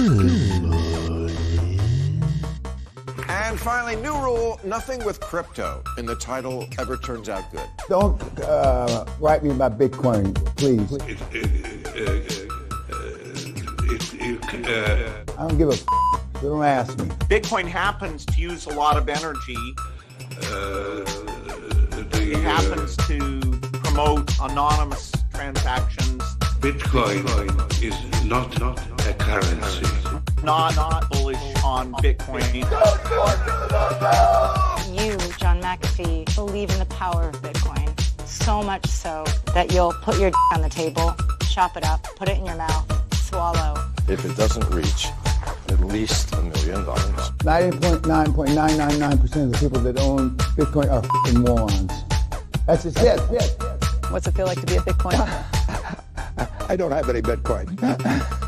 And finally, new rule, nothing with crypto in the title ever turns out good. Don't write me about Bitcoin, please. I don't give a don't ask me. Bitcoin happens to use a lot of energy. It happens to promote anonymous transactions. Bitcoin is not a currency. Not bullish on Bitcoin. You, John McAfee, believe in the power of Bitcoin. So much so that you'll put your on the table, chop it up, put it in your mouth, swallow. If it doesn't reach at least $1 million. 99.999% of the people that own Bitcoin are f***ing morons. That's just it. What's it feel like to be a Bitcoin? I don't have any Bitcoin.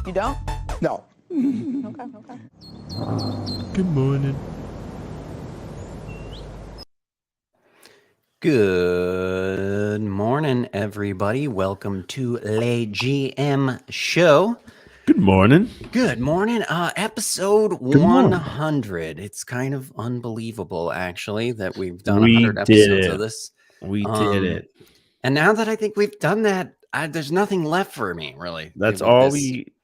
You don't? No. Okay. Good morning. Good morning, everybody. Welcome to Le GM Show. Good morning. Good morning. Episode 100. It's kind of unbelievable, actually, that we've done 100 episodes of this. We did it. And now that I think we've done that, there's nothing left for me, really. That's all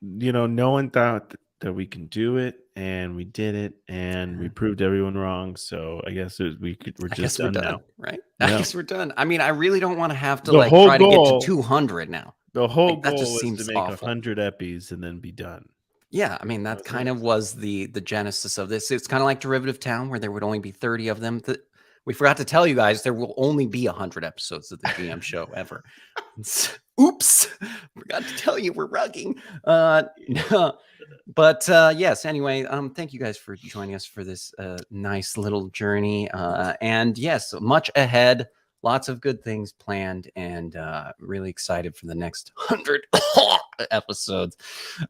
no one thought that we can do it, and we did it, and we proved everyone wrong. So I guess we're done now, right? Yeah. I guess we're done. I mean, I really don't want to have to to try get to 200 now. The whole that goal just was seems to make awful. 100 epis and then be done. Yeah, I mean, that kind of was the genesis of this. It's kind of like Derivative Town, where there would only be 30 of them. We forgot to tell you guys there will only be 100 episodes of the GM show ever. Oops, forgot to tell you we're rugging. But yes, anyway, thank you guys for joining us for this nice little journey. And yes, much ahead, lots of good things planned, and really excited for the next 100 episodes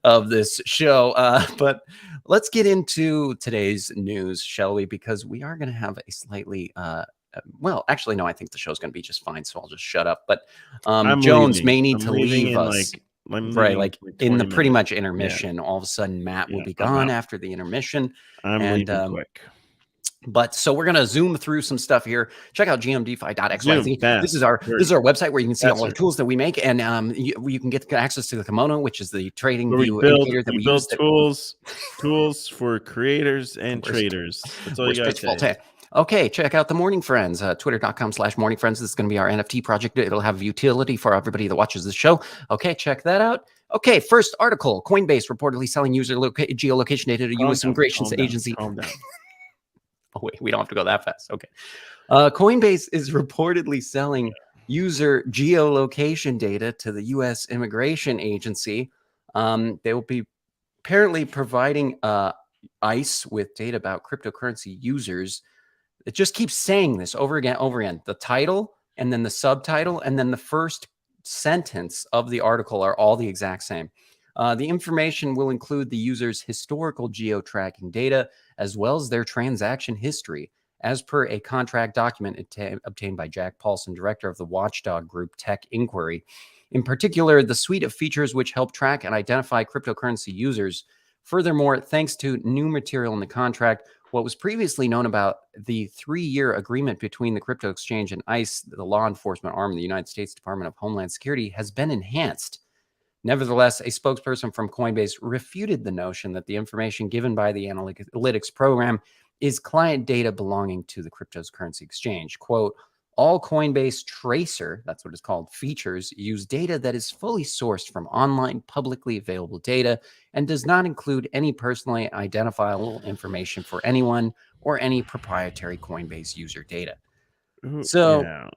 of this show. But let's get into today's news, shall we? Because we are going to have a slightly well, actually, no, I think the show's going to be just fine, so I'll just shut up. But Jones may need to leave us. Right, like in the pretty much intermission. Yeah. All of a sudden, Matt will be gone after the intermission. I'm leaving quick. But so we're gonna zoom through some stuff here. Check out gmdefi.xyz. This is our website where you can see all the tools that we make, and you can get access to the kimono, which is the trading view indicator that we use. Tools for creators and traders. That's all you got to. Okay, check out the Morning Friends, twitter.com/Morning Friends. This is going to be our NFT project. It'll have utility for everybody that watches this show. Okay, check that out. Okay, first article. Coinbase reportedly selling user geolocation data to U.S. Immigration Agency. Calm down. Oh, wait, we don't have to go that fast. Okay. Coinbase is reportedly selling user geolocation data to the U.S. Immigration Agency. They will be apparently providing ICE with data about cryptocurrency users. It just keeps saying this over again. The title and then the subtitle and then the first sentence of the article are all the exact same. The information will include the user's historical geo-tracking data as well as their transaction history, as per a contract document obtained by Jack Paulson, director of the watchdog group Tech Inquiry. In particular, the suite of features which help track and identify cryptocurrency users. Furthermore, thanks to new material in the contract, what was previously known about the 3-year agreement between the crypto exchange and ICE, the law enforcement arm of the United States Department of Homeland Security, has been enhanced. Nevertheless, a spokesperson from Coinbase refuted the notion that the information given by the analytics program is client data belonging to the cryptocurrency exchange. Quote, all Coinbase Tracer, that's what it's called, features use data that is fully sourced from online publicly available data and does not include any personally identifiable information for anyone or any proprietary Coinbase user data. So, yeah.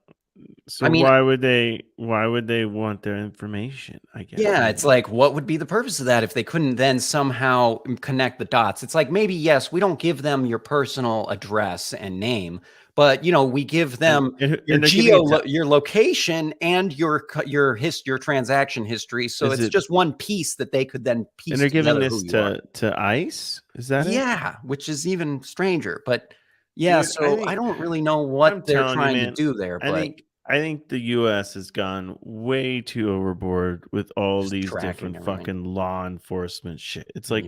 So I mean, why would they want their information? I guess. Yeah, it's like, what would be the purpose of that if they couldn't then somehow connect the dots? It's like, maybe, yes, we don't give them your personal address and name, but we give them your location and your transaction history. So it's just one piece that they could then piece. And they're giving this to ICE. Is that it? Yeah, which is even stranger. But yeah, so I don't really know what they're trying to do there. But I think the U.S. has gone way too overboard with all these different fucking law enforcement shit. It's like,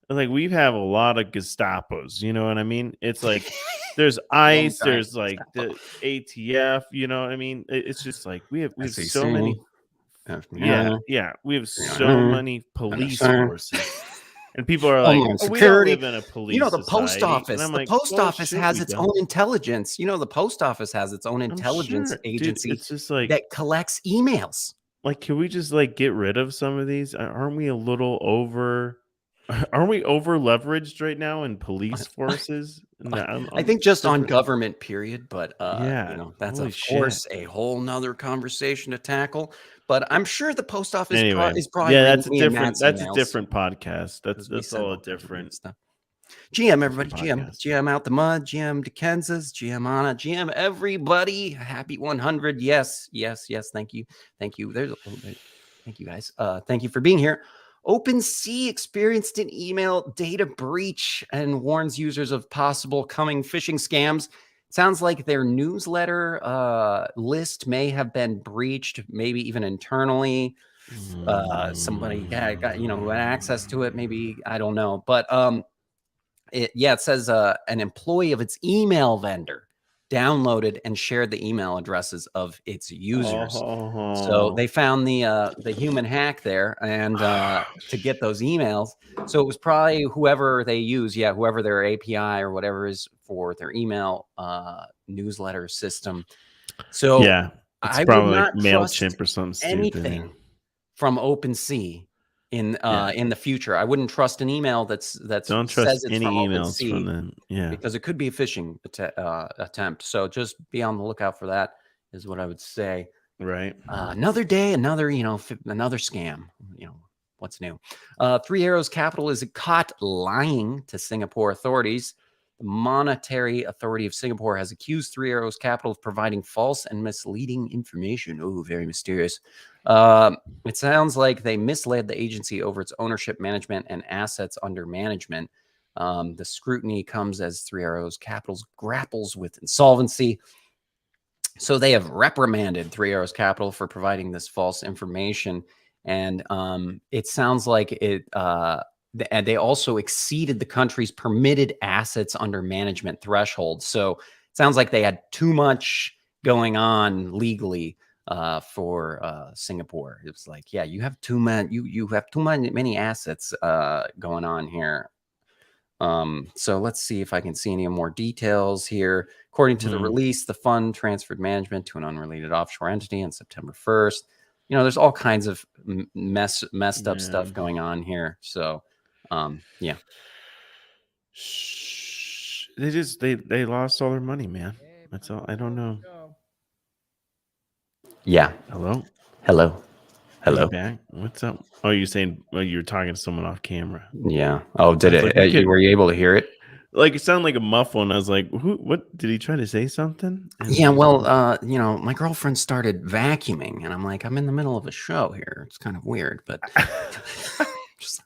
like we have a lot of Gestapos, you know what I mean? It's like there's ICE, there's like the ATF, you know what I mean? It's just like we have so many. Yeah, we have so many police forces. And people are like, Homeland oh, we Security. don't live in a police You know, the post society." office. And I'm The like, post office "Bullshit, has we its don't." own intelligence. You know, the post office has its own I'm intelligence sure. Dude, agency it's just like, that collects emails. like, can we just like get rid of some of these? Aren't we a little over? Aren't we over leveraged right now in police forces? I think just on government, period. But Yeah, you know, that's holy of course a whole nother conversation to tackle. But I'm sure the post office Anyway, is probably yeah, reading that's a me and different. Matt's That's emails, a different podcast. 'cause we That's send all a all kinds of weird different. stuff. GM, everybody, different GM, podcast. GM out the mud, GM to Kansas, GM Anna, GM everybody. Happy 100. Yes, yes, yes. Thank you. Thank you. There's a little bit. Thank you guys. Thank you for being here. OpenC experienced an email data breach and warns users of possible coming phishing scams. Sounds like their newsletter list may have been breached, maybe even internally. Somebody got who had access to it, maybe, I don't know. But it says an employee of its email vendor downloaded and shared the email addresses of its users. So they found the human hack there, and to get those emails. So it was probably whoever they use, whoever their API or whatever is for their email newsletter system. So yeah, it's I probably would like not trust MailChimp or something anything stupid. from OpenC in the future. I wouldn't trust an email don't trust says it's any from emails OpenC, from them. Yeah, because it could be a phishing attempt. So just be on the lookout for that, is what I would say. right. Another day, another scam. What's new? Three Arrows Capital is caught lying to Singapore authorities. The Monetary Authority of Singapore has accused Three Arrows Capital of providing false and misleading information. Oh, very mysterious. It sounds like they misled the agency over its ownership, management, and assets under management. The scrutiny comes as Three Arrows Capital grapples with insolvency. So they have reprimanded Three Arrows Capital for providing this false information. And it sounds like and they also exceeded the country's permitted assets under management threshold. So it sounds like they had too much going on legally for Singapore. It was like, yeah, you have too many assets going on here. So let's see if I can see any more details here. According to the release, the fund transferred management to an unrelated offshore entity on September 1st. There's all kinds of messed up stuff going on here. So, yeah. They lost all their money, man. That's all. I don't know. Yeah. Hello. Back? What's up? Oh, you're saying you're talking to someone off camera. Yeah. Oh, did it? Like, were you able to hear it? Like, it sounded like a muffle, and I was like, what did he try to say something? And yeah, well, my girlfriend started vacuuming, and I'm like, I'm in the middle of a show here. It's kind of weird, but just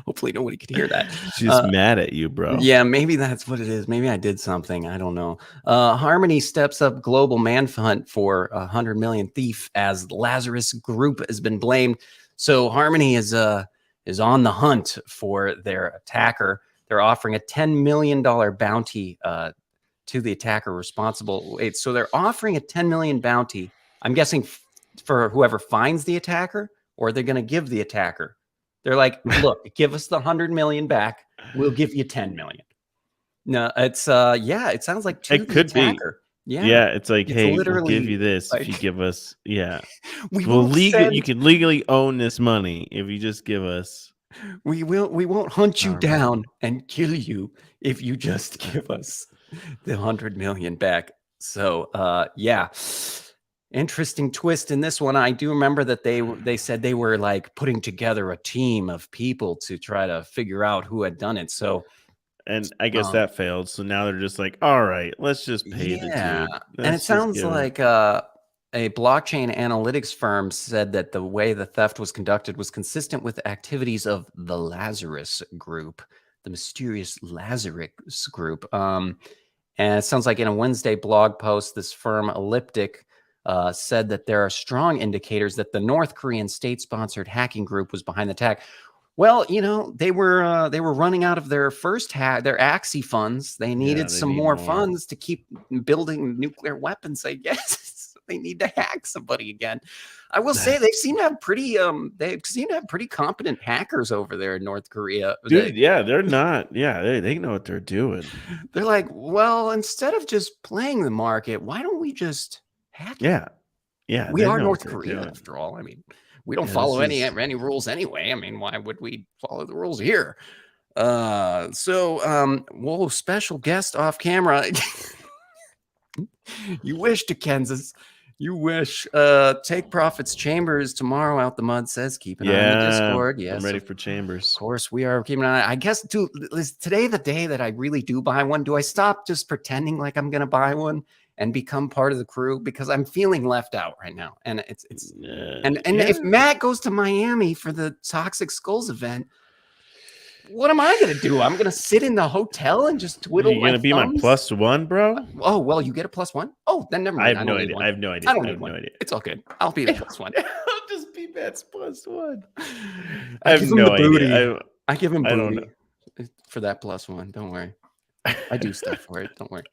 hopefully nobody could hear that. She's mad at you, bro. Yeah, maybe that's what it is. Maybe I did something. I don't know. Harmony steps up global manhunt for 100 million thief as Lazarus Group has been blamed. So Harmony is on the hunt for their attacker. They're offering a $10 million bounty to the attacker responsible. Wait, so they're offering a $10 million bounty, I'm guessing, for whoever finds the attacker, or they're going to give the attacker. They're like, look, give us the 100 million back. We'll give you 10 million. No, it's it sounds like to it could attacker. Be. Yeah, it's like, hey, we'll give you this like, if you give us. Yeah, you can legally own this money if you just give us. We won't hunt you down and kill you if you just give us the 100 million back. So interesting twist in this one. I do remember that they said they were like putting together a team of people to try to figure out who had done it. So, and I guess that failed. So now they're just like, all right, let's just pay the dude. And it sounds like a blockchain analytics firm said that the way the theft was conducted was consistent with activities of the Lazarus Group, the mysterious Lazarus Group. And it sounds like in a Wednesday blog post, this firm Elliptic said that there are strong indicators that the North Korean state-sponsored hacking group was behind the attack. Well, they were running out of their their Axie funds. They needed they some need more more. funds to keep building nuclear weapons, I guess. They need to hack somebody again. I will say they seem to have pretty competent hackers over there in North Korea. Dude, they're not. Yeah, they know what they're doing. They're like, well, instead of just playing the market, why don't we just hack it? Yeah, We they are know what North they're Korea doing. after all. I mean, we don't follow any rules anyway. I mean, why would we follow the rules here? Whoa, special guest off camera. You wish, to Kansas. You wish. Take Profits Chambers tomorrow out the mud says keep an eye on the Discord. Yes, I'm ready for Chambers. Of course, we are keeping an eye. I guess, dude, is today the day that I really do buy one? Do I stop just pretending like I'm gonna buy one and become part of the crew? Because I'm feeling left out right now. And if Matt goes to Miami for the Toxic Skulls event, what am I gonna do? I'm gonna sit in the hotel and just twiddle. You're gonna be my +1, bro. Oh well, you get a +1. Oh, then never mind. I have no idea. I have no idea. I don't need one. It's all good. I'll be the +1. I'll just be Matt's +1. I have no idea. I give him booty. I don't know. For that +1. Don't worry. I do stuff for it. Don't worry.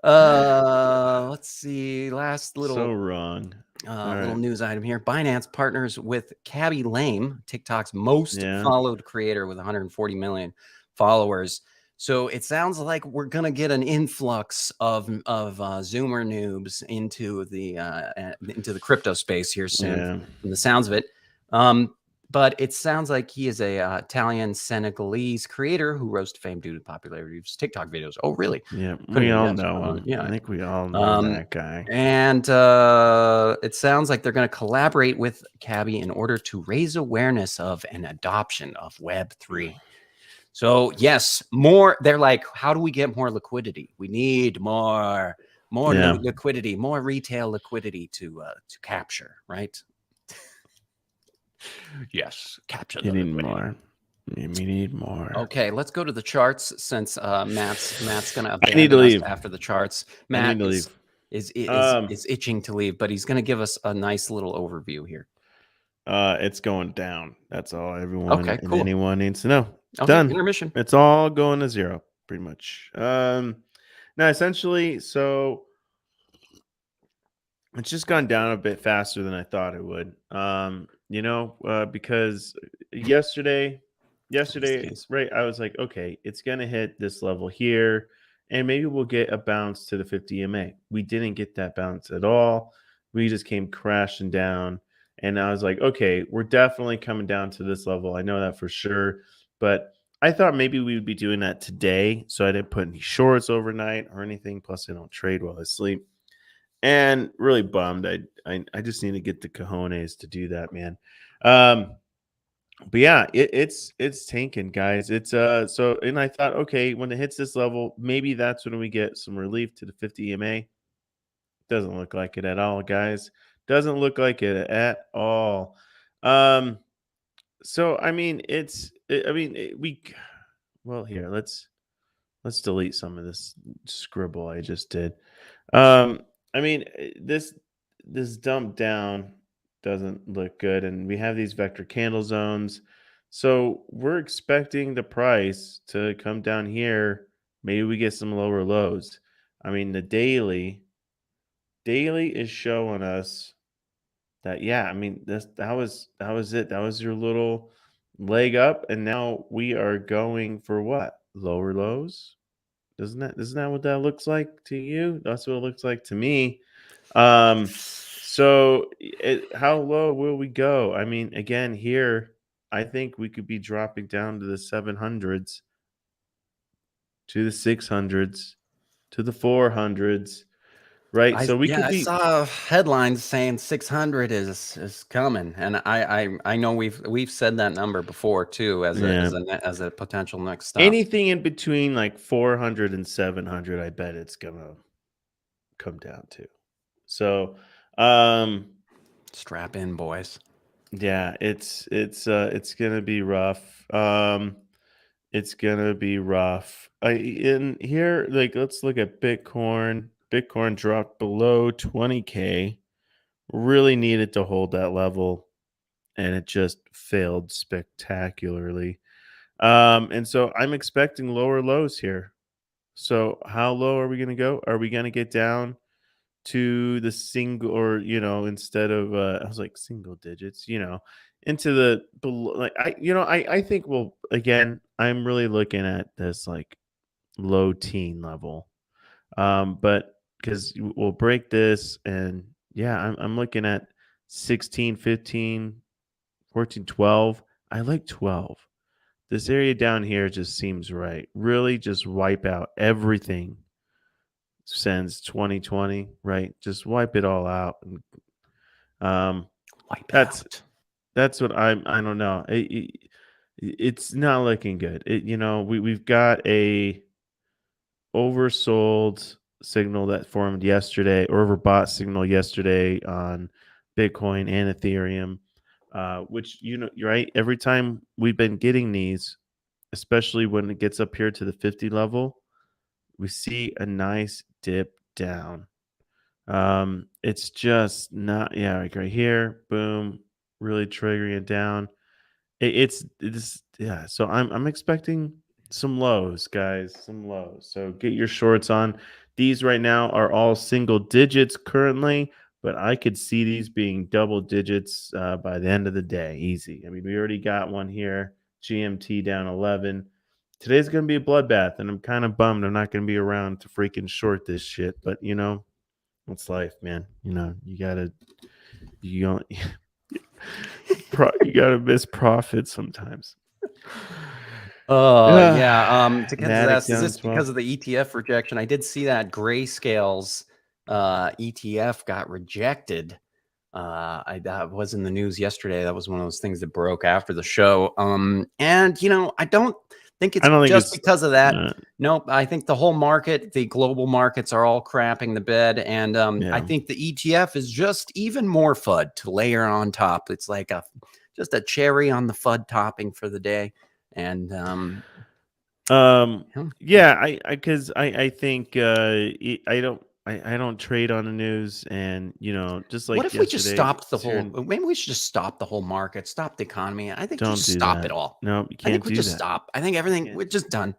Let's see. Last little so wrong. Little news item here. Binance partners with Cabby Lame, TikTok's most followed creator with 140 million followers. So it sounds like we're gonna get an influx of Zoomer noobs into the crypto space here soon. From the sounds of it. But it sounds like he is a Italian Senegalese creator who rose to fame due to the popularity of his TikTok videos. Oh, really? Yeah, we all know him. Yeah, I think we all know that guy. And it sounds like they're going to collaborate with Cabby in order to raise awareness of an adoption of Web3. So yes, more. They're like, how do we get more liquidity? We need more liquidity, more retail liquidity to capture, right? Yes, capture. You need more. We need more. Okay, let's go to the charts since Matt's gonna. I need to leave after the charts. Matt is itching to leave, but he's gonna give us a nice little overview here. It's going down. That's all everyone and anyone needs to know. Okay, done. Intermission. It's all going to zero, pretty much. Now, essentially, so it's just gone down a bit faster than I thought it would. Because yesterday, right, I was like, okay, it's gonna hit this level here, and maybe we'll get a bounce to the 50 EMA. We didn't get that bounce at all. We just came crashing down, and I was like, okay, we're definitely coming down to this level. I know that for sure, but I thought maybe we would be doing that today, so I didn't put any shorts overnight or anything. Plus, I don't trade while I sleep. And really bummed. I just need to get the cojones to do that, man. But yeah, it's tanking, guys. It's and I thought, okay, when it hits this level, maybe that's when we get some relief to the 50 EMA. Doesn't look like it at all, guys. Doesn't look like it at all. So I mean, here, let's delete some of this scribble I just did. I mean, this dump down doesn't look good, and we have these vector candle zones. So we're expecting the price to come down here. Maybe we get some lower lows. I mean, the daily is showing us that, yeah, I mean, that was it. That was your little leg up, and now we are going for what? Lower lows? Isn't that what that looks like to you? That's what it looks like to me. So how low will we go? I mean, again, here, I think we could be dropping down to the 700s, to the 600s, to the 400s, right? So we could be. I saw headlines saying 600 is coming, and I know we've said that number before too as a potential next stop. Anything in between like 400 and 700, I bet it's gonna come down to. So, strap in, boys. Yeah, it's gonna be rough. It's gonna be rough. In here, like, let's look at Bitcoin. Bitcoin dropped below 20K. Really needed to hold that level, and it just failed spectacularly. And so I'm expecting lower lows here. So how low are we going to go? Are we going to get down to the single, or instead of I was like single digits, into the below, like I think again, I'm really looking at this like low teen level. But because we'll break this, and yeah, I'm looking at 16, 15, 14, 12. I like 12. This area down here just seems right. Really just wipe out everything since 2020, right? Just wipe it all out. And, Wipe that's out. that's what I don't know. It's not looking good. We've got a oversold signal that formed yesterday, or overbought signal yesterday on Bitcoin and Ethereum, which you're right. Every time we've been getting these, especially when it gets up here to the 50 level, we see a nice dip down. It's just not, yeah, like right here, boom, really triggering it down. It's yeah. So I'm expecting some lows, guys, some lows. So get your shorts on. These right now are all single digits currently, but I could see these being double digits by the end of the day. Easy. I mean, we already got one here. GMT down 11. Today's going to be a bloodbath, and I'm kind of bummed I'm not going to be around to freaking short this shit. But it's life, man. You gotta you gotta miss profit sometimes. Yeah. To get Matic this, is down this 12. because of the ETF rejection? I did see that Grayscale's ETF got rejected. That was in the news yesterday. That was one of those things that broke after the show. And I don't think it's just because of that. Nope. I think the whole market, the global markets, are all crapping the bed, and I think the ETF is just even more FUD to layer on top. It's like just a cherry on the FUD topping for the day. And yeah, because I think I don't trade on the news, and just like what if we just stopped the whole? Maybe we should just stop the whole market, stop the economy. I think don't just do stop that. it all. No, you can't. I think we just that. stop. I think everything we're just done.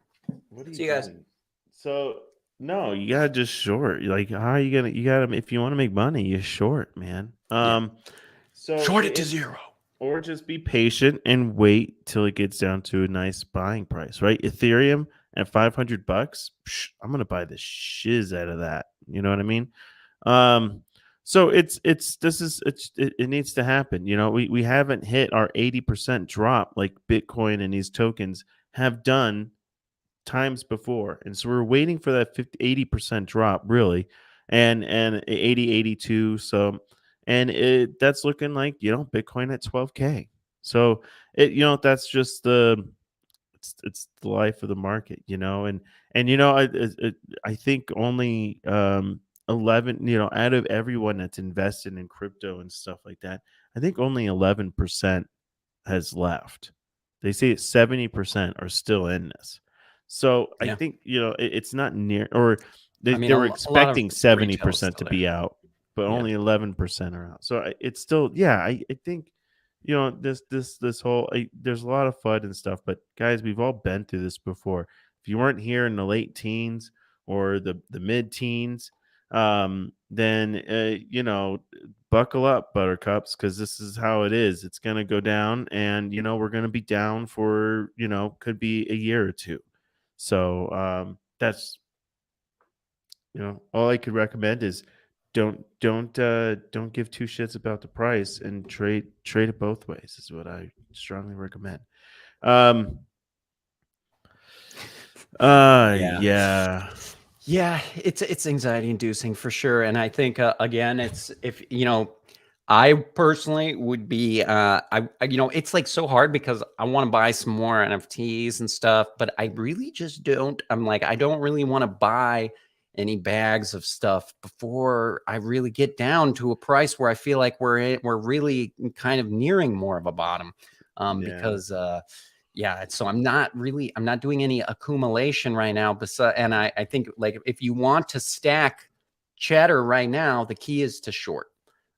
What are See you guys. doing? So no, you gotta just short. Like, how are you gonna? You gotta, if you want to make money, you short, man. So Short it to zero. Or just be patient and wait till it gets down to a nice buying price, right? Ethereum at $500, I'm gonna buy the shiz out of that. You know what I mean? So it needs to happen. We haven't hit our 80% drop like Bitcoin and these tokens have done times before, and so we're waiting for that 80% drop, really, and 80, 82. So. And that's looking like, Bitcoin at 12K. So that's just it's the life of the market, and I think only 11, out of everyone that's invested in crypto and stuff like that, I think only 11% has left. They say 70% are still in this. So I think it's not near, or they were expecting 70% to be out, but only 11% are out. So it's still, I think, this whole, there's a lot of FUD and stuff, but guys, we've all been through this before. If you weren't here in the late teens or the mid teens, then, buckle up, buttercups, because this is how it is. It's going to go down, and, we're going to be down for, could be a year or two. So that's, all I could recommend is, don't give two shits about the price, and trade it both ways is what I strongly recommend. Yeah, it's anxiety inducing for sure. And I think again, it's, if I personally would be it's like so hard because I want to buy some more NFTs and stuff, but I really just don't. I'm like, I don't really want to buy any bags of stuff before I really get down to a price where I feel like we're really kind of nearing more of a bottom. Because so I'm not doing any accumulation right now. And I think, like, if you want to stack cheddar right now, the key is to short.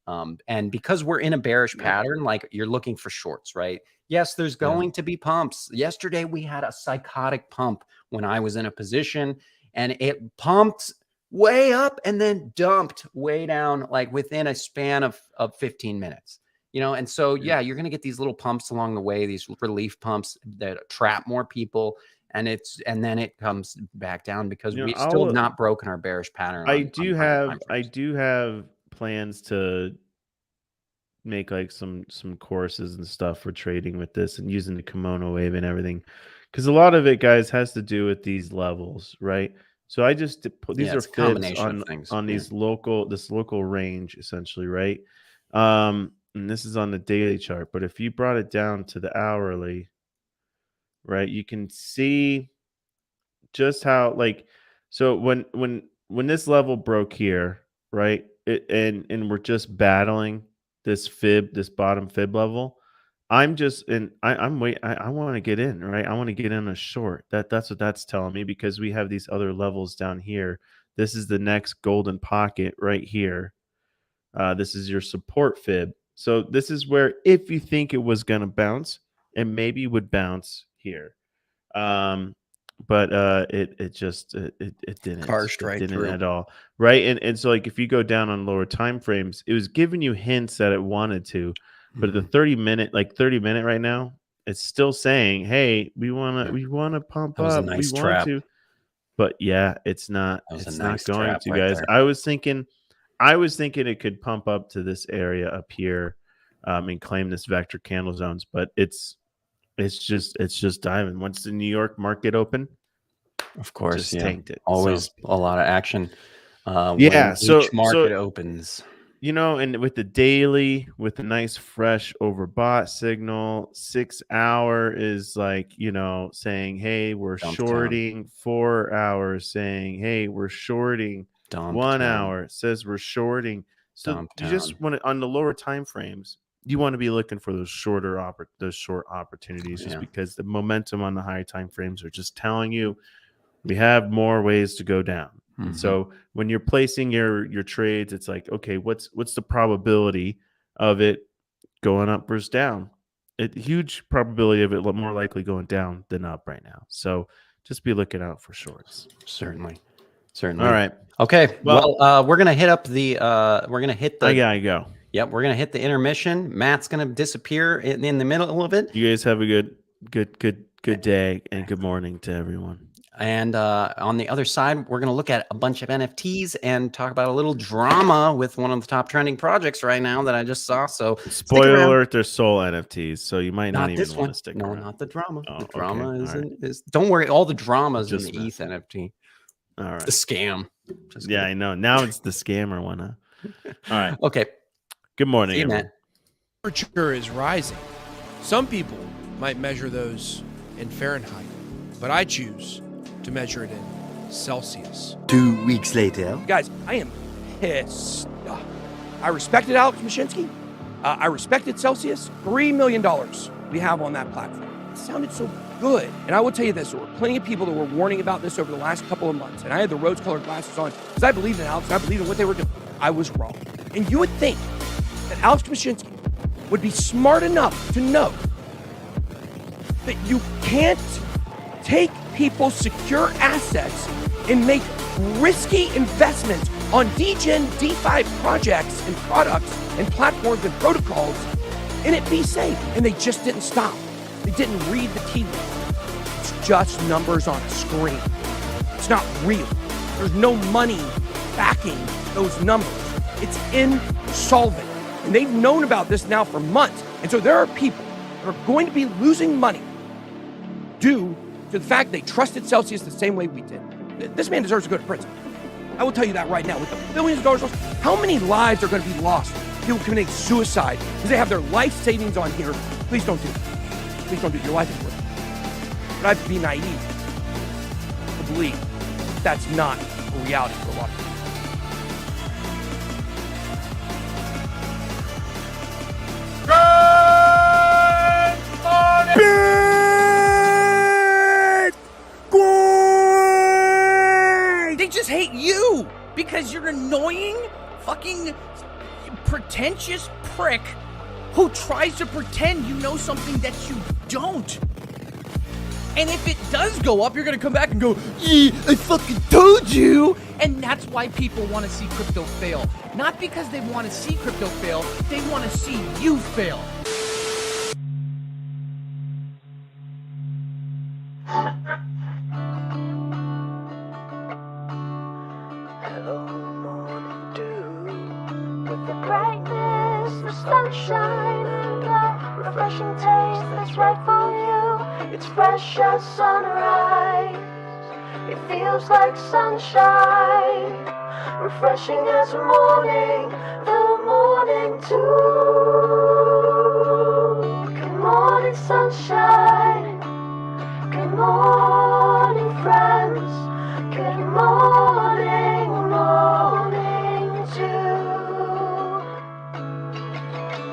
And because we're in a bearish pattern, like you're looking for shorts, right? Yes, there's going to be pumps. Yesterday, we had a psychotic pump when I was in a position, and it pumped way up and then dumped way down, like within a span of 15 minutes. And so, yeah, you're going to get these little pumps along the way, these relief pumps that trap more people. And then it comes back down because we still have not broken our bearish pattern. I do have plans to make like some courses and stuff for trading with this and using the kimono wave and everything, because a lot of it, guys, has to do with these levels, right? So I just put these are fibs on these this local range essentially, right? And this is on the daily chart, but if you brought it down to the hourly, right, you can see just how, like, so when this level broke here, right, and we're just battling this bottom fib level, I want to get in, right? I want to get in a short. That's what that's telling me, because we have these other levels down here. This is the next golden pocket right here. This is your support fib. So this is where, if you think it was going to bounce, it maybe would bounce here. But it didn't. Carved right through at all, right? And so, like, if you go down on lower time frames, it was giving you hints that it wanted to, but at the 30 minute right now, it's still saying, "Hey, we want to pump up. Nice we trap. want to." But yeah, it's not. It's not going to, guys. There. I was thinking it could pump up to this area up here, and claim this vector candle zones, but it's just diving. Once the New York market opened, of course, tanked it. Always a lot of action. So each market opens. And with the daily, with a nice fresh overbought signal, 6 hour is like, saying, hey, we're shorting. 4 hours saying, hey, we're shorting. 1 hour says we're shorting. So you just want to, on the lower time frames, you want to be looking for those short opportunities, just because the momentum on the higher time frames are just telling you we have more ways to go down. Mm-hmm. So when you're placing your trades, it's like, okay, what's the probability of it going up versus down? A huge probability of it more likely going down than up right now. So just be looking out for shorts. Certainly. All right. Okay. Well, we're gonna hit up the. We're gonna hit the. I gotta go. Yep, we're gonna hit the intermission. Matt's gonna disappear in the middle of it. You guys have a good day and good morning to everyone. And on the other side, we're gonna look at a bunch of NFTs and talk about a little drama with one of the top trending projects right now that I just saw. So spoiler alert: they're Soul NFTs, so you might not even want to stick around. No, not the drama. Oh, the drama okay. is. Don't worry, all the dramas in the ETH NFT. All right, the scam. Yeah, I know. Now it's the scammer one. Huh? All right. Okay. Good morning, everyone. Temperature is rising. Some people might measure those in Fahrenheit, but I choose to measure it in Celsius. 2 weeks later. Guys, I am pissed. I respected Alex Mashinsky. I respected Celsius. $3 million we have on that platform. It sounded so good. And I will tell you this, there were plenty of people that were warning about this over the last couple of months. And I had the rose-colored glasses on because I believed in Alex and I believed in what they were doing. I was wrong. And you would think that Alex Mashinsky would be smart enough to know that you can't take people's secure assets and make risky investments on DGen, DeFi projects and products and platforms and protocols and it be safe. And they just didn't stop. They didn't read the tea leaves. It's just numbers on a screen. It's not real. There's no money backing those numbers. It's insolvent. And they've known about this now for months. And so there are people that are going to be losing money due to the fact they trusted Celsius the same way we did. This man deserves to go to prison. I will tell you that right now. With the billions of dollars, how many lives are going to be lost? People committing suicide because they have their life savings on here. Please don't do it. Please don't do it. Your life is worth it. But I have to be naive to believe that's not a reality for a lot of people. They just hate you because you're annoying fucking pretentious prick who tries to pretend you know something that you don't. And if it does go up, you're going to come back and go, yeah, I fucking told you. And that's why people want to see crypto fail. Not because they want to see crypto fail, they want to see you fail. Hello, morning dew. With the brightness, the sunshine, and the refreshing taste that's right for you. It's fresh as sunrise. It feels like sunshine. Refreshing as morning, the morning dew. Good morning, sunshine. Good morning, friends. Good morning, morning dew.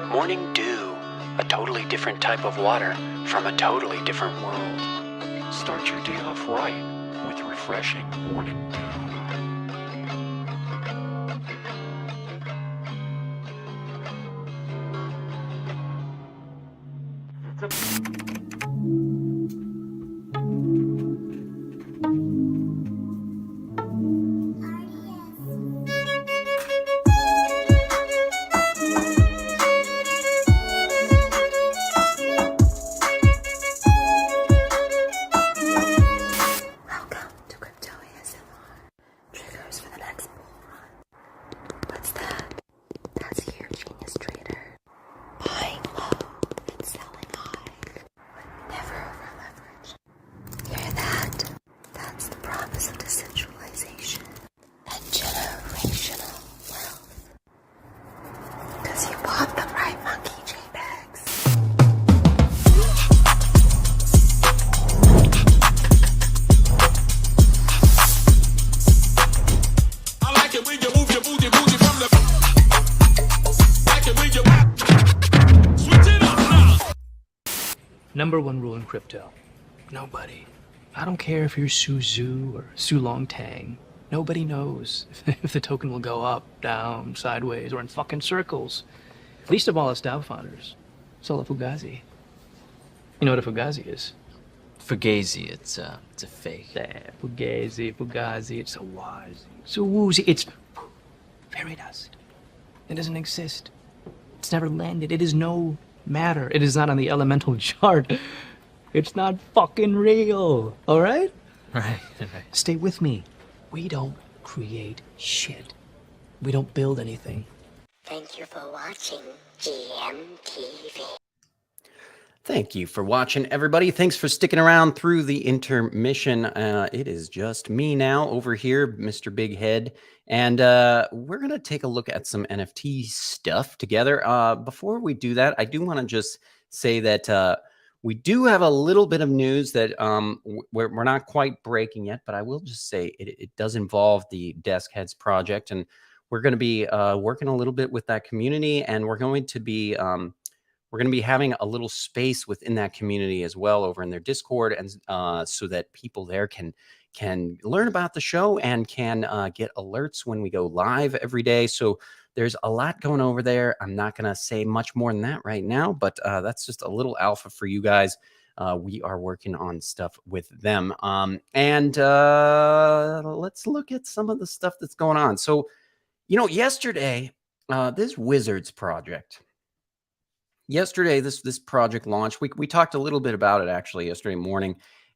Morning dew, a totally different type of water from a totally different world. Start your day off right with refreshing morning dew. Number one rule in crypto. Nobody. I don't care if you're Su Zhu or Su Long Tang. Nobody knows if the token will go up, down, sideways, or in fucking circles. Least of all its DAO founders. Solo Fugazi. You know what a Fugazi is? Fugazi, it's a fake. Yeah, Fugazi, it's a wazi. It's a woozy, it's fairy dust. It doesn't exist. It's never landed. It is no matter. It is not on the elemental chart. It's not fucking real. All right? Right. Stay with me. We don't create shit. We don't build anything. Thank you for watching GMTV. Thank you for watching, everybody. Thanks for sticking around through the intermission. It is just me now over here, Mr. Big Head, and we're going to take a look at some NFT stuff together. Before we do that, I do want to just say that we do have a little bit of news that we're not quite breaking yet, but I will just say it does involve the Desk Heads project, and we're going to be working a little bit with that community, and we're going to be having a little space within that community as well over in their Discord, and so that people there can learn about the show and can get alerts when we go live every day. So there's a lot going over there. I'm not going to say much more than that right now, but that's just a little alpha for you guys. We are working on stuff with them. And let's look at some of the stuff that's going on. So, yesterday, this Wizards project. Yesterday, this project launched. We talked a little bit about it actually yesterday morning,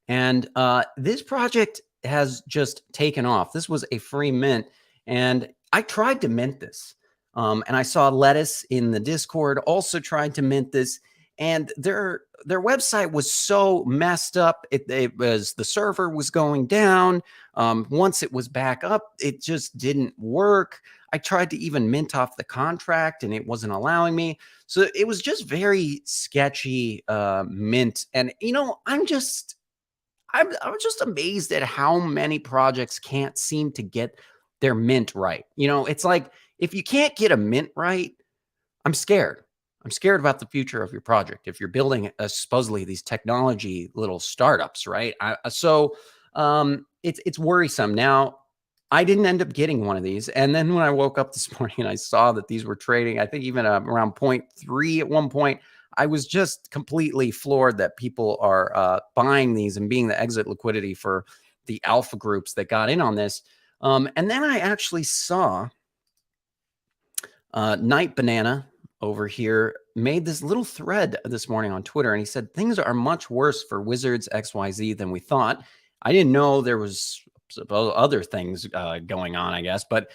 and this project has just taken off. This was a free mint, and I tried to mint this, and I saw Lettuce in the Discord also tried to mint this, and their website was so messed up. It was, the server was going down. Once it was back up, it just didn't work. I tried to even mint off the contract and it wasn't allowing me. So it was just very sketchy mint. And, I was just amazed at how many projects can't seem to get their mint right. It's like, if you can't get a mint right, I'm scared. I'm scared about the future of your project. If you're building supposedly these technology little startups, right? So it's worrisome. Now, I didn't end up getting one of these. And then when I woke up this morning and I saw that these were trading, I think even around 0.3 at one point, I was just completely floored that people are buying these and being the exit liquidity for the alpha groups that got in on this. And then I actually saw Night Banana over here made this little thread this morning on Twitter, and he said things are much worse for Wizards XYZ than we thought. I didn't know there was other things going on, I guess, but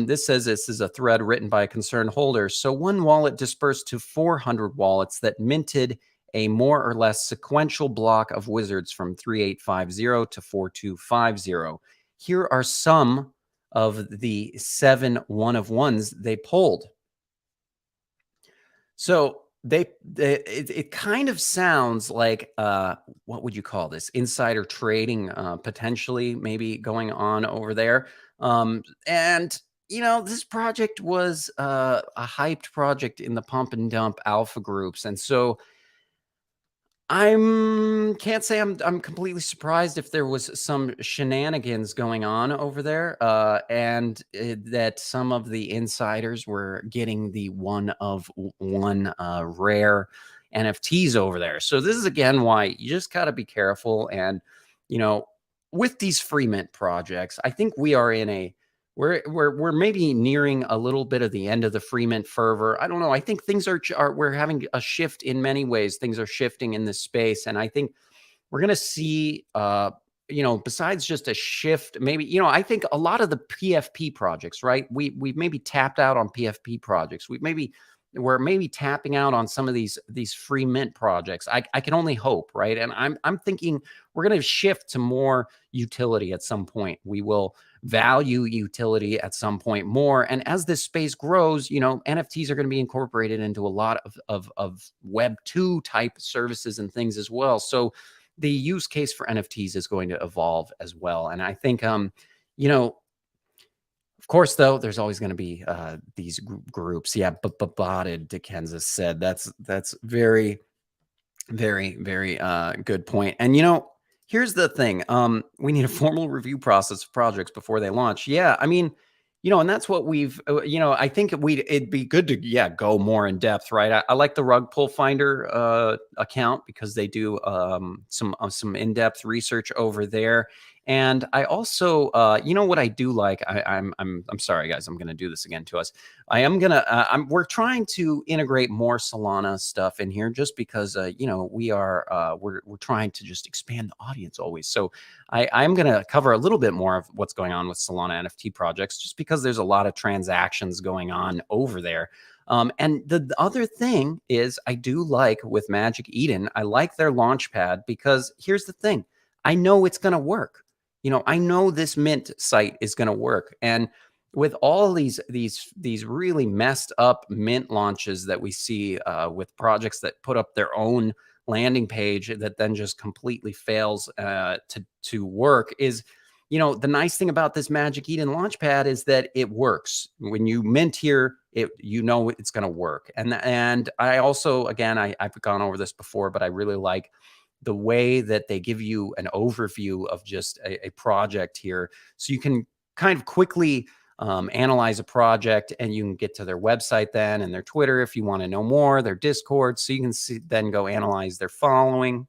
this says this is a thread written by a concerned holder. So one wallet dispersed to 400 wallets that minted a more or less sequential block of Wizards from 3850 to 4250. Here are some of the 7 one-of-ones they pulled. So it kind of sounds like what would you call this? Insider trading, potentially maybe going on over there. And you know, this project was a hyped project in the pump and dump alpha groups, and so can't say I'm completely surprised if there was some shenanigans going on over there, and that some of the insiders were getting the one of one rare NFTs over there. So this is again why you just got to be careful. And you know, with these free mint projects, I think we are in a we're maybe nearing a little bit of the end of the free mint fervor. I don't know. I think things are we're having a shift in many ways. Things are shifting in this space, and I think we're going to see, you know, besides just a shift, maybe, you know, I think a lot of the PFP projects, right? We've maybe tapped out on PFP projects. We're maybe tapping out on some of these free mint projects. I can only hope, right? And I'm thinking we're going to shift to more utility at some point. We will value utility at some point more. And as this space grows, you know, NFTs are going to be incorporated into a lot of Web 2 type services and things as well. So the use case for NFTs is going to evolve as well. And I think, you know, of course, though, there's always going to be these groups. Yeah, but botted, Dickenza said. That's very, very, very good point. And, you know, here's the thing. We need a formal review process of projects before they launch. Yeah, I mean, you know, and that's what we've, you know, I think it'd be good to, yeah, go more in depth, right? I like the Rug Pull Finder account because they do some in-depth research over there. And I also, you know what I do like? I'm sorry, guys. I'm going to do this again to us. We're trying to integrate more Solana stuff in here, just because, you know, we're trying to just expand the audience always. So I'm going to cover a little bit more of what's going on with Solana NFT projects, just because there's a lot of transactions going on over there. And the other thing is, I do like with Magic Eden, I like their launchpad, because here's the thing. I know it's going to work. You know, I know this mint site is going to work. And with all these really messed up mint launches that we see with projects that put up their own landing page that then just completely fails to work, is, you know, the nice thing about this Magic Eden launchpad is that it works. When you mint here, you know it's going to work. And I also, again, I've gone over this before, but I really like the way that they give you an overview of just a project here. So you can kind of quickly analyze a project, and you can get to their website then, and their Twitter if you want to know more, their Discord. So you can then go analyze their following.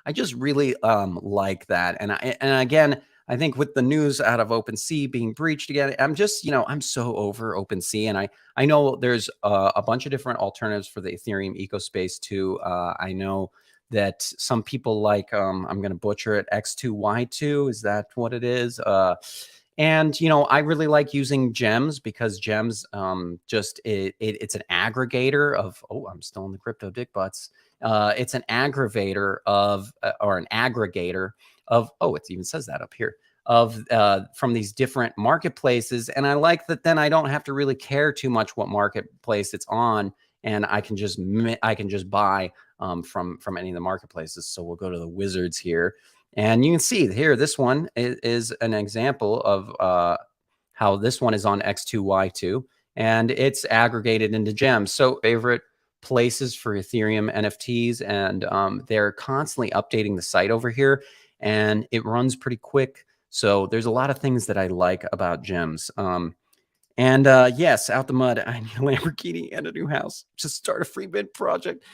I just really like that. And again, I think with the news out of OpenC being breached again, I'm just, you know, I'm so over OpenC. And I know there's a bunch of different alternatives for the Ethereum ecospace too. I know that some people like, I'm going to butcher it, X2Y2, is that what it is? And, you know, I really like using Gems, because Gems it's an aggregator of, I'm still in the crypto dick butts. It's an aggregator of, or an aggregator of, it even says that up here, of from these different marketplaces. And I like that then I don't have to really care too much what marketplace it's on, and I can just buy from any of the marketplaces. So we'll go to the Wizards here, and you can see here, this one is an example of how this one is on X2Y2, and it's aggregated into Gems. So favorite places for Ethereum NFTs, and they're constantly updating the site over here, and it runs pretty quick. So there's a lot of things that I like about gems. And yes, out the mud, I need a Lamborghini and a new house to start a free mint project.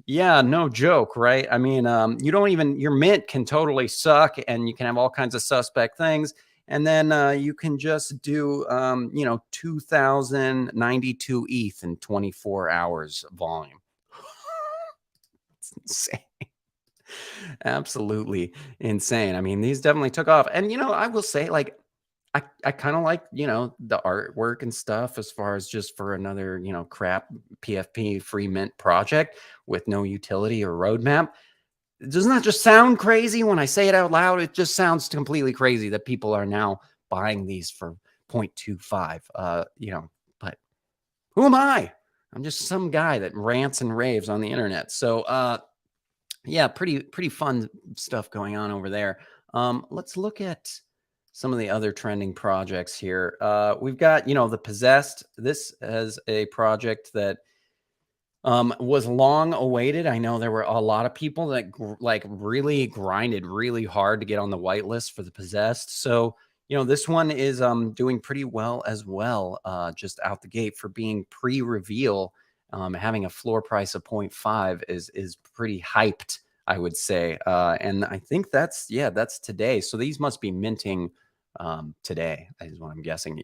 Yeah, no joke, right? I mean, you don't even, your mint can totally suck and you can have all kinds of suspect things. And then you can just do, 2,092 ETH in 24 hours volume. It's insane. Absolutely insane. I mean, these definitely took off. And, I will say, like, I kind of like, the artwork and stuff as far as just for another, crap PFP free mint project with no utility or roadmap. Doesn't that just sound crazy when I say it out loud? It just sounds completely crazy that people are now buying these for 0.25, but who am I? I'm just some guy that rants and raves on the internet. So, yeah, pretty fun stuff going on over there. Let's look at some of the other trending projects here. We've got, the Possessed. This is a project that was long awaited. I know there were a lot of people that really grinded really hard to get on the whitelist for the Possessed. So, this one is doing pretty well as well, just out the gate for being pre-reveal. Having a floor price of 0.5 is pretty hyped, I would say. And I think that's today. So these must be minting today is what I'm guessing.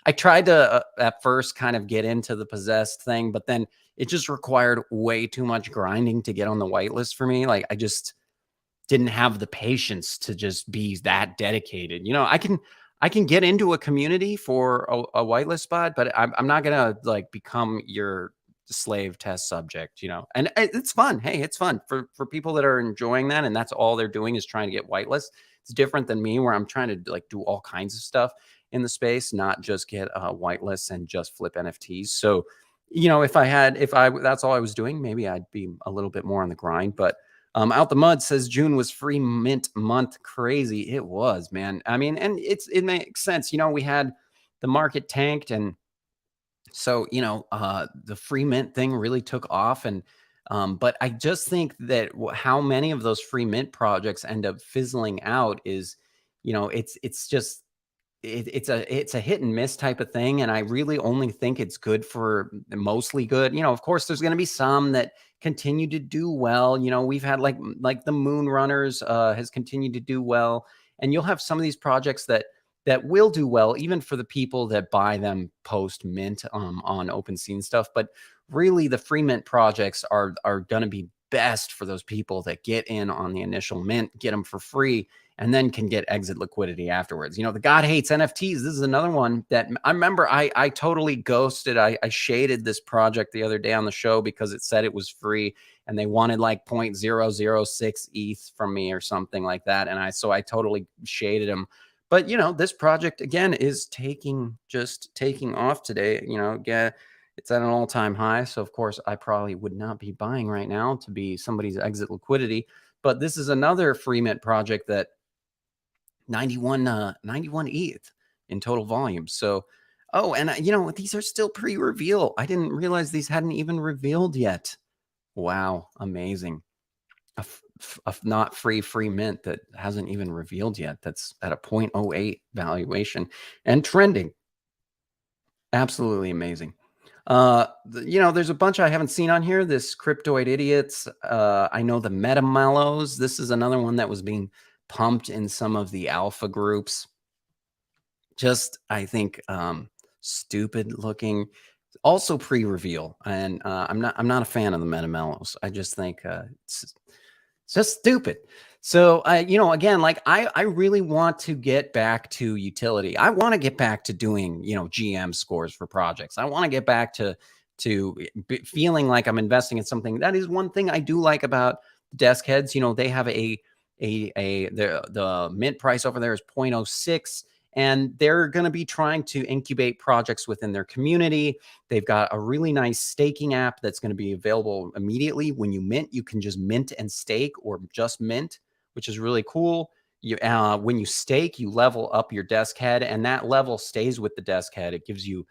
I tried to at first kind of get into the Possessed thing, but then it just required way too much grinding to get on the whitelist for me. Like I just didn't have the patience to just be that dedicated. I can get into a community for a whitelist spot, but I'm not gonna like become your slave test subject, and it's fun. Hey, it's fun for people that are enjoying that. And that's all they're doing is trying to get whitelist. It's different than me where I'm trying to like do all kinds of stuff in the space, not just get whitelists and just flip NFTs. So, if that's all I was doing, maybe I'd be a little bit more on the grind, but Out the Mud says June was free mint month. Crazy. It was, man. I mean, and it makes sense. We had the market tanked, and so, the free mint thing really took off. And but I just think that how many of those free mint projects end up fizzling out is, it's just it's a hit and miss type of thing. And I really only think it's good for mostly good. Of course, there's going to be some that continue to do well. We've had like the Moon Runners has continued to do well. And you'll have some of these projects that will do well, even for the people that buy them post mint on OpenC and stuff. But really, the free mint projects are going to be best for those people that get in on the initial mint, get them for free, and then can get exit liquidity afterwards. The God Hates NFTs. This is another one that I remember I totally ghosted. I shaded this project the other day on the show because it said it was free and they wanted like 0.006 ETH from me or something like that. And I totally shaded them. But, this project, again, is taking off today. It's at an all-time high. So, of course, I probably would not be buying right now to be somebody's exit liquidity. But this is another free mint project that 91 ETH in total volume. So, and these are still pre-reveal. I didn't realize these hadn't even revealed yet. Wow, amazing. A not free mint that hasn't even revealed yet. That's at a 0.08 valuation and trending. Absolutely amazing. There's a bunch I haven't seen on here. This Cryptoid Idiots. I know the Meta Mellows. This is another one that was being pumped in some of the alpha groups. Just, I think, stupid looking. Also pre-reveal. And I'm not a fan of the Meta Mellows. I just think it's just stupid. So, again, like I really want to get back to utility. I want to get back to doing, GM scores for projects. I want to get back to feeling like I'm investing in something. That is one thing I do like about desk heads. They have the mint price over there is 0.06. And they're going to be trying to incubate projects within their community. They've got a really nice staking app that's going to be available immediately. When you mint, you can just mint and stake or just mint, which is really cool. When you stake, you level up your desk head, and that level stays with the desk head. It gives you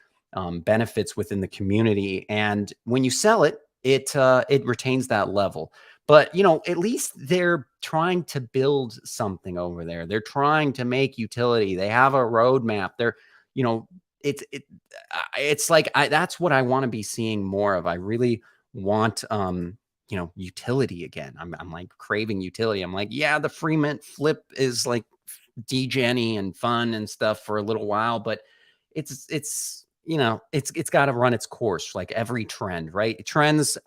benefits within the community. And when you sell it, it retains that level. But, at least they're trying to build something over there. They're trying to make utility. They have a roadmap. They're, it's like, that's what I want to be seeing more of. I really want, utility again. I'm like craving utility. I'm like, yeah, the free mint flip is like degenny and fun and stuff for a little while, but it's got to run its course, like every trend, right? Trends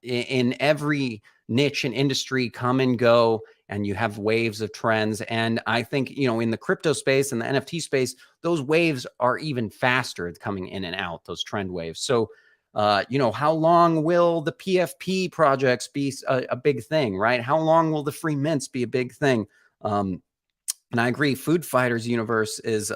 in every niche and industry come and go, and you have waves of trends. And I think, in the crypto space and the NFT space, those waves are even faster coming in and out, those trend waves. So, how long will the PFP projects be a big thing, right? How long will the free mints be a big thing? And I agree, Food Fighters Universe is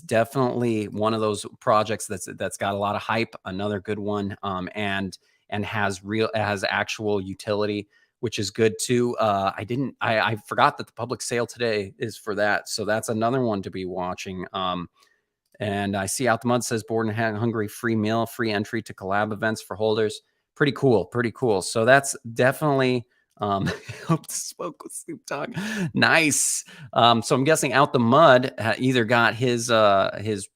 definitely one of those projects that's got a lot of hype. Another good one, and has actual utility, which is good too. I forgot that the public sale today is for that, so that's another one to be watching. And I see Out the Mud says Bored and Hungry free meal, free entry to collab events for holders. Pretty cool. So that's definitely. Hope to smoke with Snoop Dogg. Nice. So I'm guessing Out the Mud either got his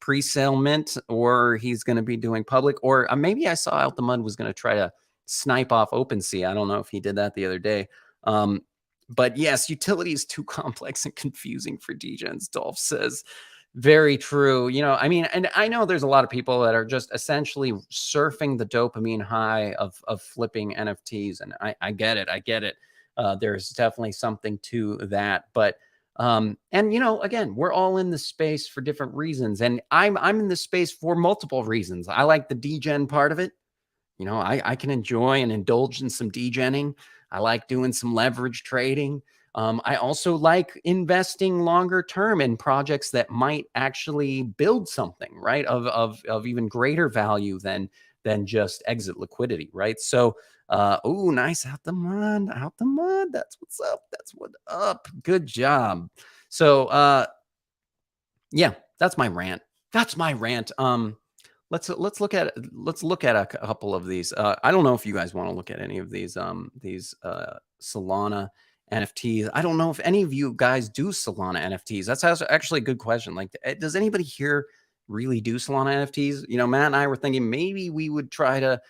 pre-sale mint, or he's going to be doing public, or maybe I saw Out the Mud was going to try to snipe off OpenC. I don't know if he did that the other day. But yes, utility is too complex and confusing for degens, Dolph says. Very true. And I know there's a lot of people that are just essentially surfing the dopamine high of flipping NFTs. And I get it. There's definitely something to that. But, again, we're all in the space for different reasons. And I'm in the space for multiple reasons. I like the degen part of it. I can enjoy and indulge in some degenning. I like doing some leverage trading. I also like investing longer term in projects that might actually build something, right, of even greater value than just exit liquidity, right? So, nice, Out the Mud. That's what's up. Good job. So, yeah, that's my rant. Let's look at a couple of these. I don't know if you guys want to look at any of these Solana NFTs. I don't know if any of you guys do Solana NFTs. That's actually a good question. Like, does anybody here really do Solana NFTs? Matt and I were thinking maybe we would try to,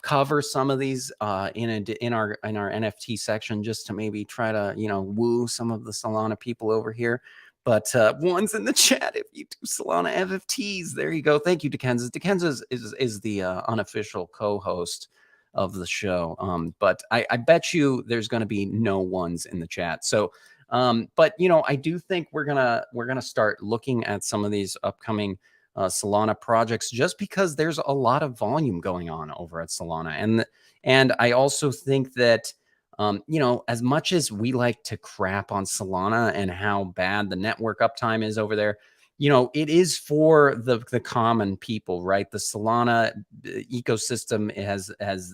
cover some of these in our NFT section, just to maybe try to, woo some of the Solana people over here. But one's in the chat if you do Solana NFTs. There you go. Thank you, Dickenza. Dickenza is the unofficial co-host of the show. But I bet you there's going to be no ones in the chat. So, but I do think we're gonna start looking at some of these upcoming Solana projects, just because there's a lot of volume going on over at Solana, and I also think that as much as we like to crap on Solana and how bad the network uptime is over there, it is for the common people, right? The Solana ecosystem has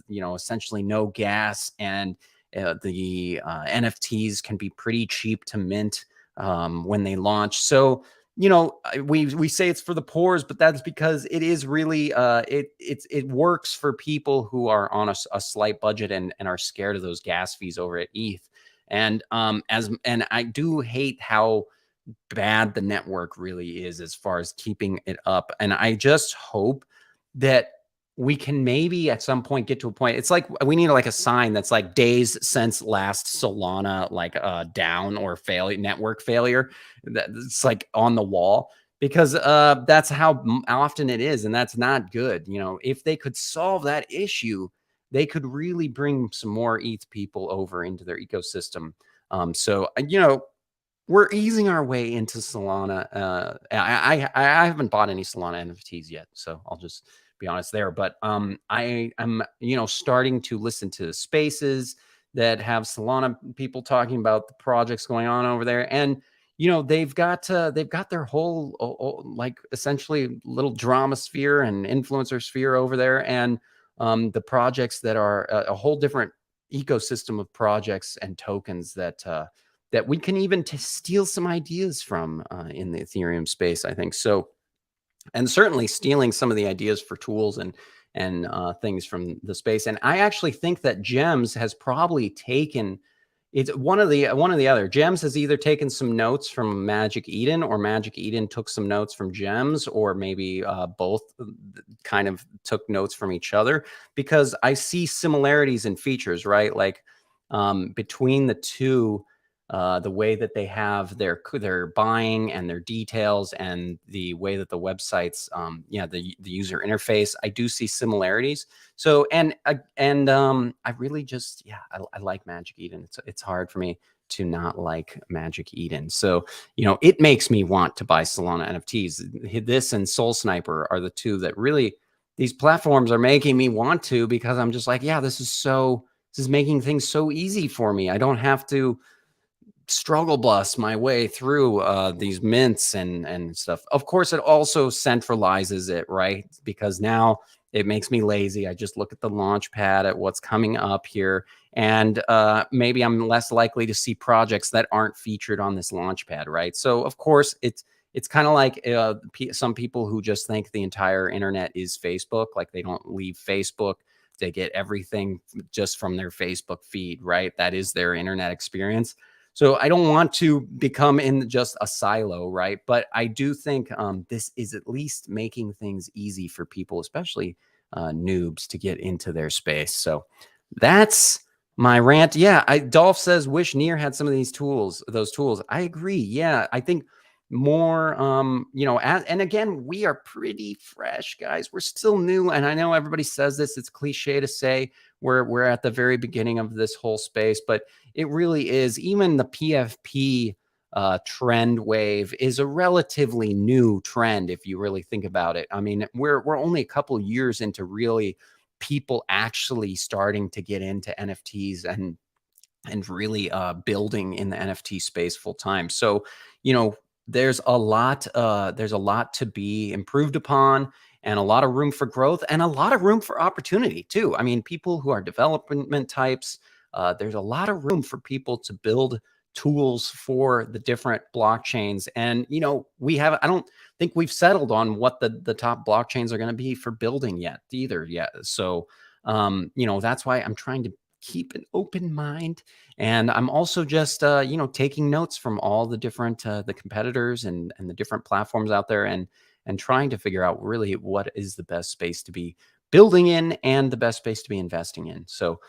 essentially no gas, and the NFTs can be pretty cheap to mint when they launch. So, we say it's for the poors, but that's because it is really it works for people who are on a slight budget and are scared of those gas fees over at ETH. And I do hate how bad the network really is as far as keeping it up. And I just hope that we can maybe at some point get to a point. It's like we need like a sign that's like days since last Solana down or network failure. That's like on the wall, because that's how often it is, and that's not good. If they could solve that issue, they could really bring some more ETH people over into their ecosystem. So we're easing our way into Solana. I haven't bought any Solana NFTs yet, so I'll just be honest there. But I am starting to listen to spaces that have Solana people talking about the projects going on over there, and they've got their whole like essentially little drama sphere and influencer sphere over there, and the projects that are a whole different ecosystem of projects and tokens that we can even steal some ideas from in the Ethereum space, I think. So, and certainly stealing some of the ideas for tools and and things from the space. And I actually think that Gems has probably taken it's one of the other. Gems has either taken some notes from Magic Eden, or Magic Eden took some notes from Gems, or maybe both kind of took notes from each other, because I see similarities in features, right? Like between the two, the way that they have their buying and their details, and the way that the websites, the user interface, I do see similarities. So I really just I like Magic Eden. It's hard for me to not like Magic Eden. So it makes me want to buy Solana NFTs. This and Soul Sniper are the two that really, these platforms are making me want to, because I'm just like, yeah, this is making things so easy for me. I don't have to struggle bus my way through these mints and stuff. Of course, it also centralizes it, right? Because now it makes me lazy. I just look at the launch pad at what's coming up here, and maybe I'm less likely to see projects that aren't featured on this launch pad, right? So of course, it's kind of like some people who just think the entire internet is Facebook, like they don't leave Facebook. They get everything just from their Facebook feed, right? That is their internet experience. So I don't want to become in just a silo, right? But I do think this is at least making things easy for people, especially noobs, to get into their space. So that's my rant. Yeah, Dolph says, wish Near had some of these tools, those tools. I agree. Yeah, I think more, and again, we are pretty fresh, guys. We're still new. And I know everybody says this, it's cliche to say we're at the very beginning of this whole space, but it really is. Even the PFP trend wave is a relatively new trend, if you really think about it. I mean, we're only a couple years into really people actually starting to get into NFTs and really building in the NFT space full time. So, there's a lot to be improved upon, and a lot of room for growth, and a lot of room for opportunity too. I mean, people who are development types, there's a lot of room for people to build tools for the different blockchains. And, I don't think we've settled on what the top blockchains are going to be for building yet either. So, that's why I'm trying to keep an open mind. And I'm also just, taking notes from all the different, the competitors and the different platforms out there, and trying to figure out really what is the best space to be building in and the best space to be investing in. So,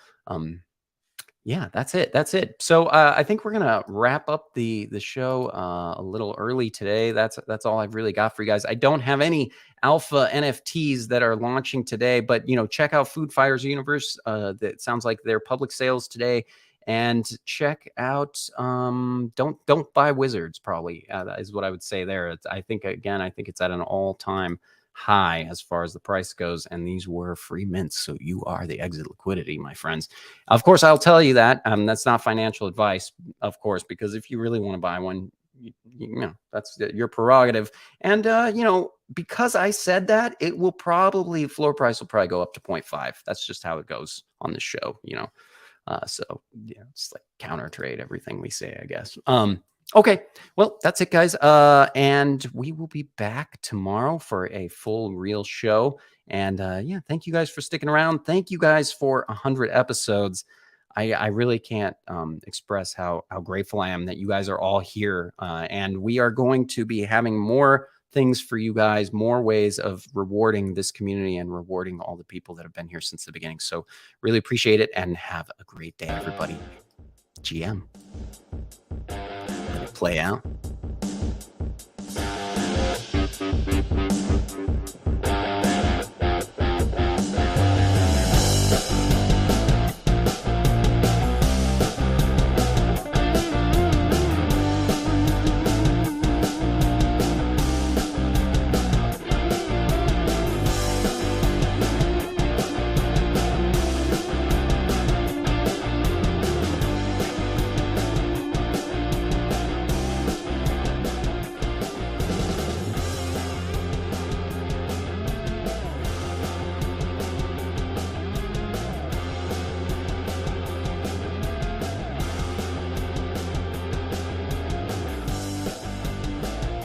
yeah, that's it. So I think we're gonna wrap up the show a little early today. That's all I've really got for you guys. I don't have any alpha NFTs that are launching today, but check out Food Fighters Universe. That sounds like they're public sales today. And check out don't buy Wizards, probably is what I would say there. I think it's at an all-time high as far as the price goes, and these were free mints, so you are the exit liquidity, my friends. Of course, I'll tell you that that's not financial advice, of course, because if you really want to buy one, that's your prerogative. And because I said that, floor price will probably go up to 0.5. That's just how it goes on the show, so yeah, it's like counter trade everything we say, I guess. Okay, well, that's it, guys. And we will be back tomorrow for a full real show. And thank you guys for sticking around. Thank you guys for 100 episodes. I really can't express how grateful I am that you guys are all here. And we are going to be having more things for you guys, more ways of rewarding this community and rewarding all the people that have been here since the beginning. So really appreciate it, and have a great day, everybody. GM. Let it play out.